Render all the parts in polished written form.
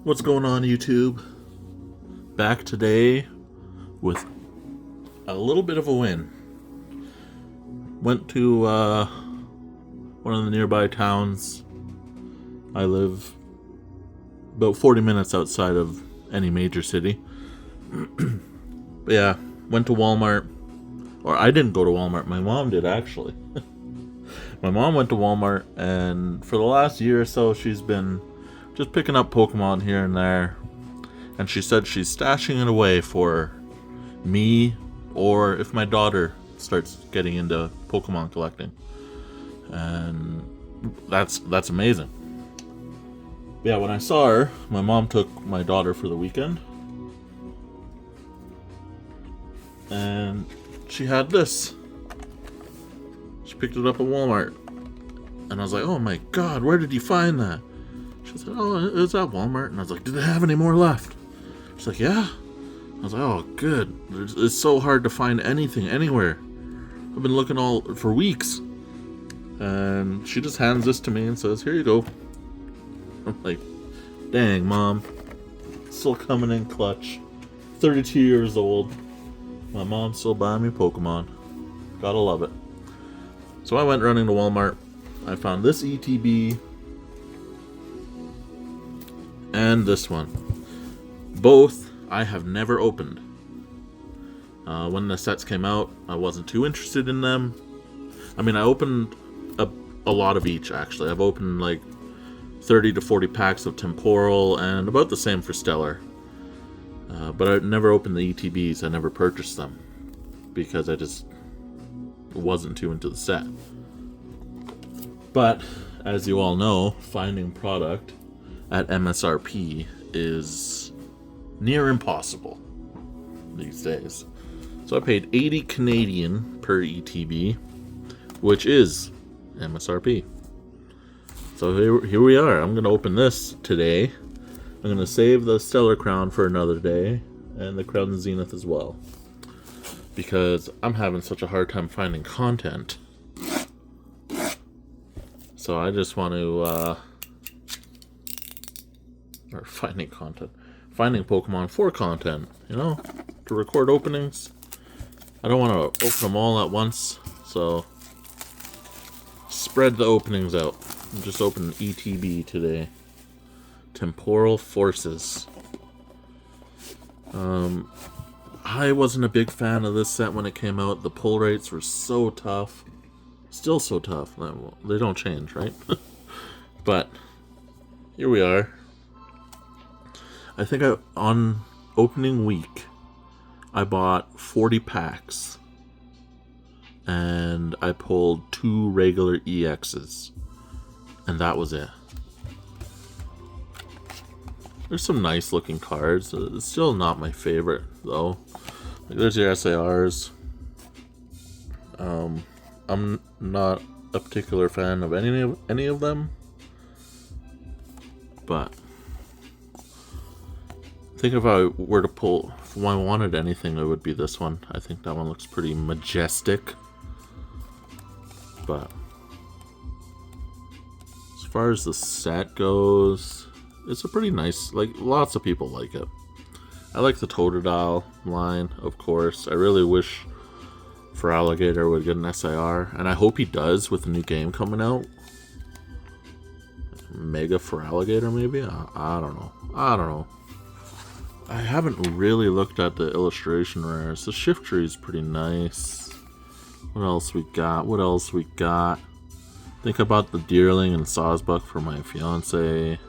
What's going on, YouTube? Back today with a little bit of a win. Went to one of the nearby towns. I live about 40 minutes outside of any major city. But yeah, went to Walmart. Or I didn't go to Walmart, my mom did actually. My mom went to Walmart, and for the last year or so she's been just picking up Pokemon here and there. And she said she's stashing it away for me, or if my daughter starts getting into Pokemon collecting. And that's amazing. Yeah, when I saw her, my mom took my daughter for the weekend. And she had this. She picked it up at Walmart. And I was like, oh my god, where did you find that? She said, oh, it was at Walmart. And I was like, do they have any more left? She's like, yeah. I was like, oh, good. It's so hard to find anything anywhere. I've been looking all for weeks. And she just hands this to me and says, here you go. I'm like, dang, Mom. Still coming in clutch. 32 years old. My mom's still buying me Pokemon. Gotta love it. So I went running to Walmart. I found this ETB. And this one. Both I have never opened. When the sets came out, I wasn't too interested in them. I mean, I opened a lot of each, actually. I've opened like 30 to 40 packs of Temporal and about the same for Stellar. But I never opened the ETBs. I never purchased them because I just wasn't too into the set. But as you all know, finding product at MSRP is near impossible these days. So I paid 80 Canadian per ETB, which is MSRP. So here we are. I'm going to open this today. I'm going to save the Stellar Crown for another day, and the Crown Zenith as well, because I'm having such a hard time finding content. So I just want to or finding Pokemon for content, to record openings. I don't want to open them all at once, so spread the openings out. I'm just opening ETB today. Temporal Forces. I wasn't a big fan of this set when it came out. The pull rates were so tough. Still so tough. They don't change, right? But here we are. I think on opening week, I bought 40 packs. And I pulled 2 regular EXs. And that was it. There's some nice looking cards. It's still not my favorite, though. Like, there's your SARs. I'm not a particular fan of any of them. But I think if I were to pull, if I wanted anything, it would be this one. I think that one looks pretty majestic. But as far as the set goes, it's a pretty nice, lots of people like it. I like the Totodile line, of course. I really wish Feraligatr would get an SIR, and I hope he does with the new game coming out. Mega Feraligatr, maybe? I don't know. I haven't really looked at the illustration rares. The shift tree is pretty nice. What else we got? Think about the Deerling and Sawsbuck for my fiance.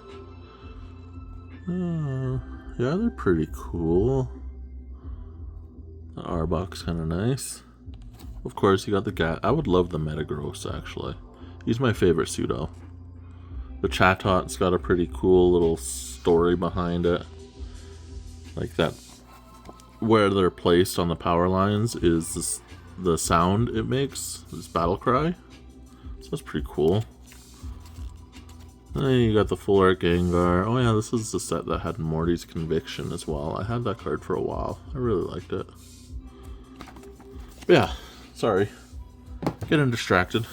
Yeah, they're pretty cool. The Arbok's kind of nice. Of course, you got the Gat. I would love the Metagross, actually. He's my favorite pseudo. The Chatot's got a pretty cool little story behind it. Like that, where they're placed on the power lines is the sound it makes, this battle cry. So that's pretty cool. Then you got the Full Art Gengar. Oh yeah, this is the set that had Morty's Conviction as well. I had that card for a while. I really liked it. But yeah, sorry. Getting distracted.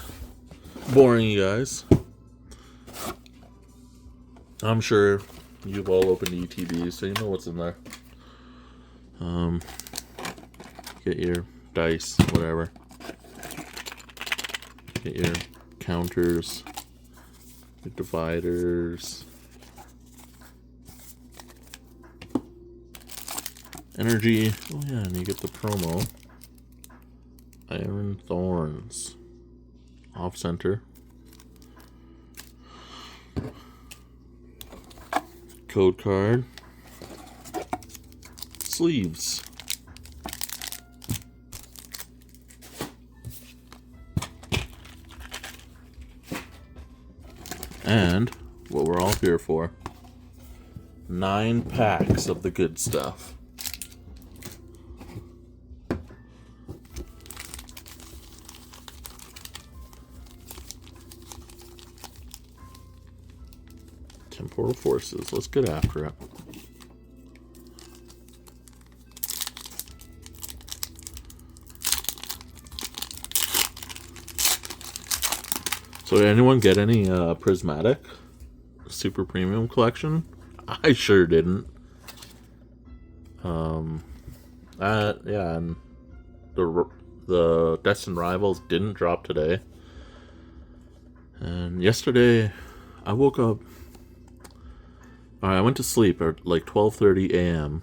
Boring you guys. I'm sure You've all opened ETBs, so you know what's in there. Get your dice, whatever. Get your counters, your dividers, energy. Oh yeah, and you get the promo. Iron Thorns. Off center. Code card. Sleeves. And what we're all here for. 9 packs of the good stuff. Temporal Forces. Let's get after it. So did anyone get any Prismatic Super Premium Collection? I sure didn't. Yeah, and the Destined Rivals didn't drop today. And yesterday, I woke up. I went to sleep at like 12:30 a.m.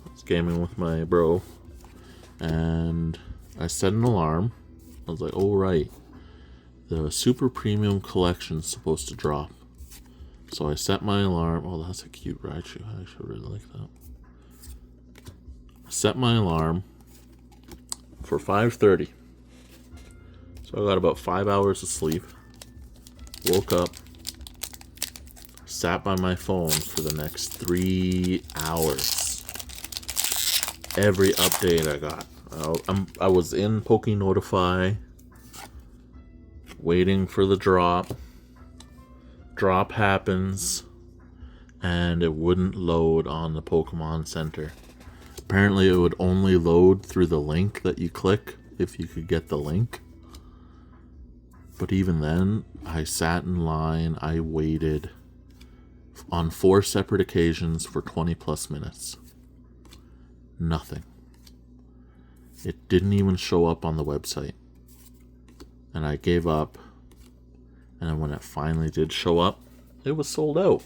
I was gaming with my bro, and I set an alarm. I was like, "Oh right, the Super Premium Collection's supposed to drop." So I set my alarm. Oh, that's a cute Raichu. I actually really like that. I set my alarm for 5:30. So I got about 5 hours of sleep. Woke up. Sat by my phone for the next 3 hours. Every update I got. I was in Poke Notify, waiting for the drop. Drop happens, and it wouldn't load on the Pokemon Center. Apparently, it would only load through the link that you click if you could get the link. But even then, I sat in line. I waited on 4 separate occasions for 20 plus minutes. Nothing. It didn't even show up on the website. And I gave up. And when it finally did show up, it was sold out.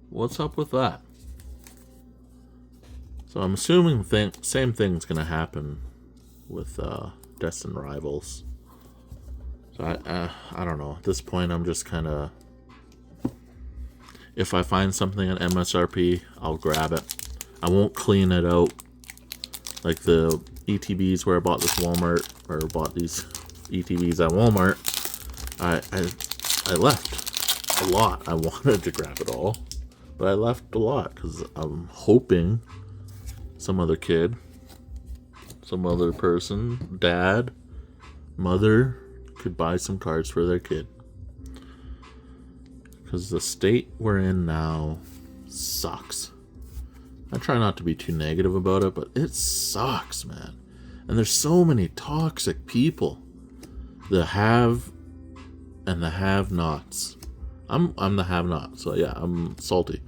What's up with that? So I'm assuming same thing's going to happen with Destined Rivals. So I don't know. At this point, I'm just kind of... If I find something at MSRP, I'll grab it. I won't clean it out. Like the ETBs where I bought this Walmart, or bought these ETBs at Walmart, I left a lot. I wanted to grab it all, but I left a lot because I'm hoping some other kid, some other person, dad, mother, could buy some cards for their kid. Because the state we're in now sucks. I try not to be too negative about it, but it sucks, man. And there's so many toxic people. The have and the have-nots. I'm the have-not, so yeah, I'm salty.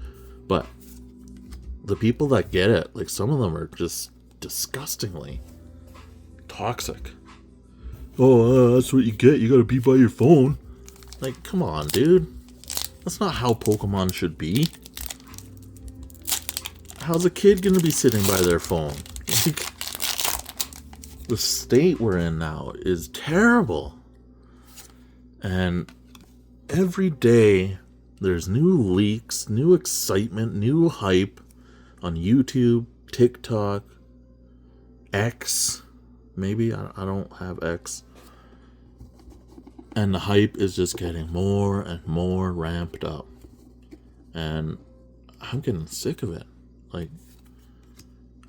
But the people that get it, like some of them are just disgustingly toxic. Oh, that's what you get. You gotta be by your phone. Like, come on, dude. That's not how Pokemon should be. How's a kid gonna be sitting by their phone? Like, the state we're in now is terrible. And every day there's new leaks, new excitement, new hype on YouTube, TikTok, X. Maybe, I don't have X. And the hype is just getting more and more ramped up. And I'm getting sick of it. Like,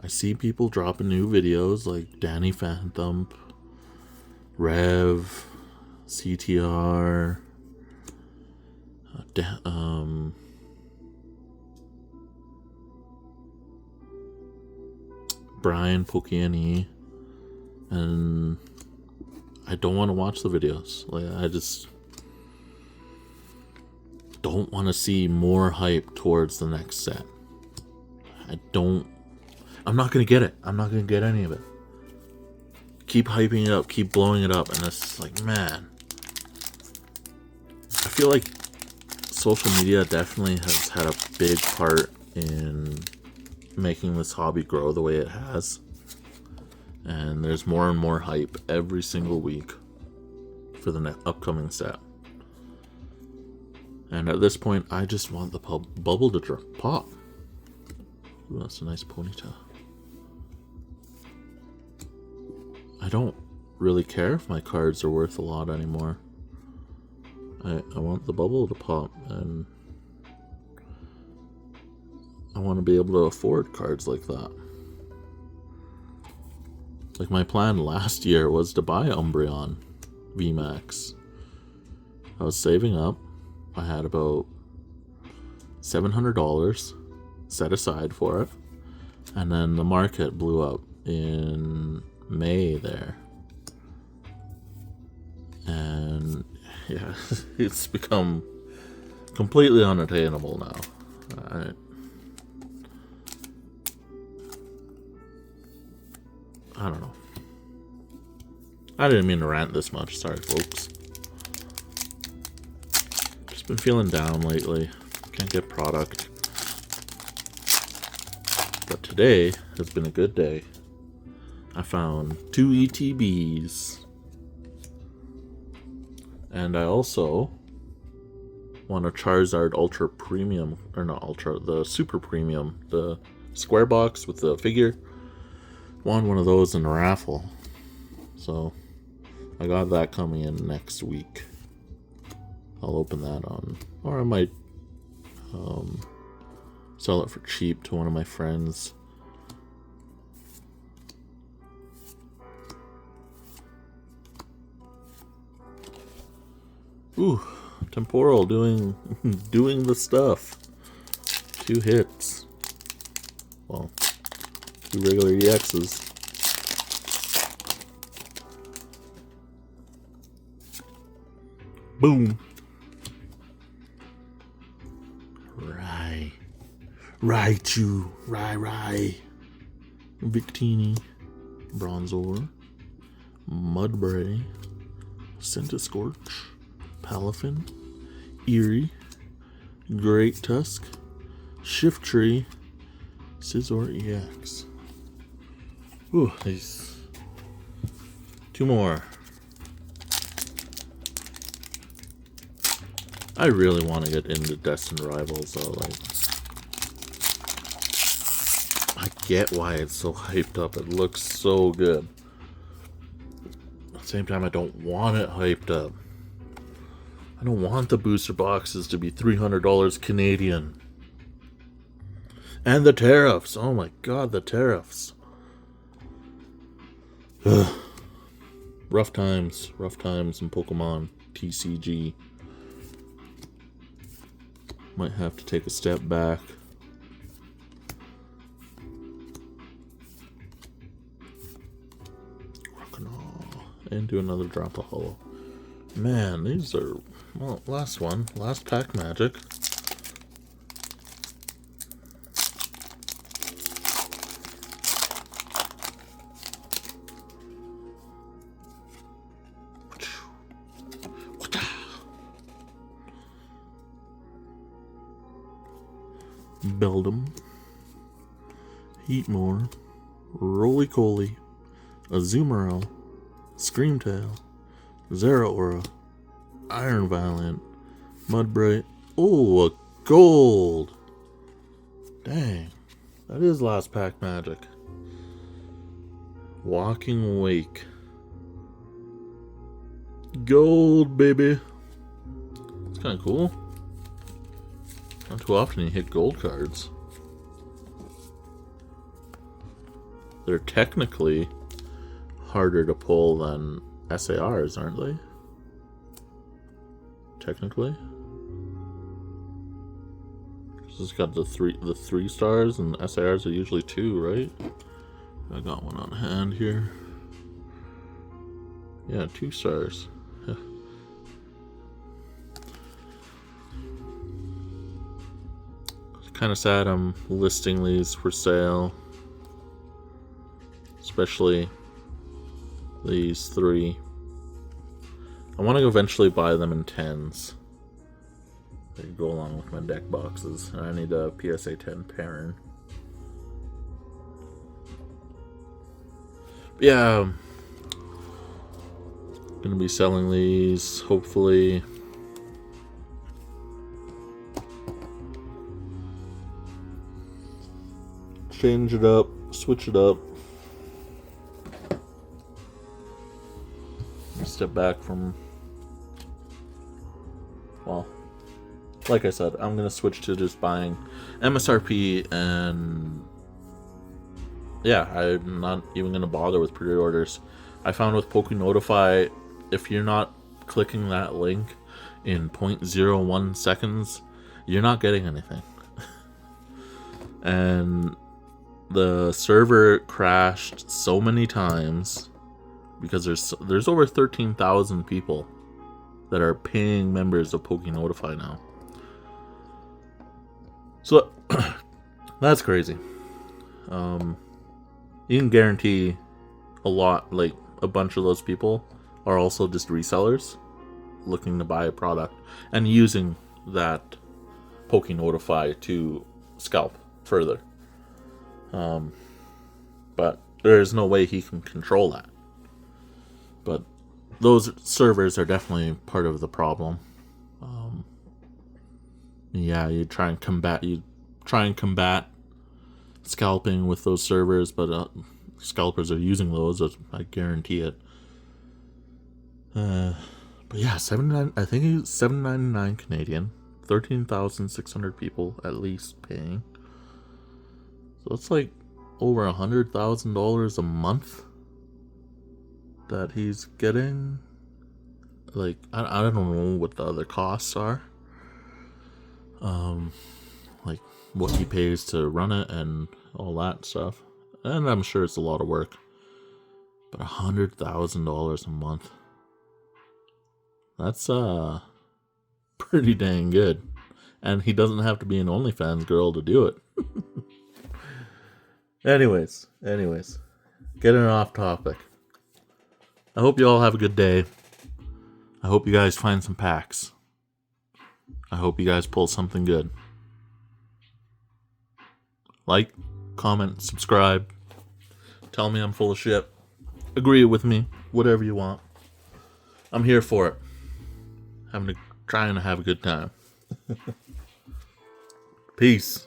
I see people dropping new videos like Danny Phantom, Rev, CTR, Brian Pokiani, and I don't want to watch the videos. Like, don't want to see more hype towards the next set. I'm not going to get it. I'm not going to get any of it. Keep hyping it up, keep blowing it up, and it's like, man. I feel like social media definitely has had a big part in making this hobby grow the way it has. And there's more and more hype every single week for the upcoming set. And at this point, I just want the bubble to pop. Ooh, that's a nice ponytail. I don't really care if my cards are worth a lot anymore. I want the bubble to pop, and I want to be able to afford cards like that. Like, my plan last year was to buy Umbreon VMAX. I was saving up. I had about $700 set aside for it. And then the market blew up in May there. And yeah, it's become completely unattainable now. I don't know. I didn't mean to rant this much. Sorry, folks. Just been feeling down lately. Can't get product. But today has been a good day. I found 2 ETBs. And I also want a Charizard Ultra Premium. Or not Ultra, the Super Premium. The square box with the figure. Won one of those in a raffle. So I got that coming in next week. I'll open that on, or I might sell it for cheap to one of my friends. Ooh, Temporal doing the stuff. 2 hits. Well, 2 regular EXs. Boom. Raichu. Rai. Victini. Bronzor. Mudbray. Centiskorch. Palafin. Eerie. Great Tusk. Shiftry. Scizor EX. Ooh, these 2 more. I really want to get into Destined Rivals though, like, I get why it's so hyped up. It looks so good. At the same time, I don't want it hyped up. I don't want the booster boxes to be $300 Canadian. And the tariffs. Oh my god, the tariffs. Ugh. Rough times in Pokemon TCG. Might have to take a step back. And do another drop of holo. Man, these are, well, last pack magic. Beldum, Heatmore, Roly-Coly, Azumarill, Screamtail, Zeraora, Iron Valiant, Mudbray. Oh, a gold! Dang, that is last pack magic. Walking Wake. Gold, baby. It's kind of cool. Not too often you hit gold cards. They're technically harder to pull than SARs, aren't they? Technically. It's got the three stars, and SARs are usually 2, right? I got one on hand here. Yeah, 2 stars. kind of sad I'm listing these for sale. Especially these 3. I want to eventually buy them in 10s. They go along with my deck boxes. I need a PSA 10 pairing. But yeah, gonna be selling these hopefully. Change it up, switch it up. Step back from, well, like I said, I'm gonna switch to just buying MSRP, and yeah, I'm not even gonna bother with pre-orders. I found with Notify, if you're not clicking that link in 0.01 seconds, you're not getting anything. And the server crashed so many times because there's over 13,000 people that are paying members of Notify now. So that's crazy. You can guarantee a bunch of those people are also just resellers looking to buy a product and using that Notify to scalp further. But there's no way he can control that. But those servers are definitely part of the problem. Yeah, you try and combat scalping with those servers, but scalpers are using those. I guarantee it. But yeah, I think it's $7.99 Canadian, 13,600 people at least paying. So it's like over $100,000 a month that he's getting. Like, I don't know what the other costs are. Like what he pays to run it and all that stuff. And I'm sure it's a lot of work. But $100,000 a month. That's pretty dang good. And he doesn't have to be an OnlyFans girl to do it. Anyways, getting off topic. I hope you all have a good day. I hope you guys find some packs. I hope you guys pull something good. Like, comment, subscribe. Tell me I'm full of shit. Agree with me. Whatever you want. I'm here for it. Trying to have a good time. Peace.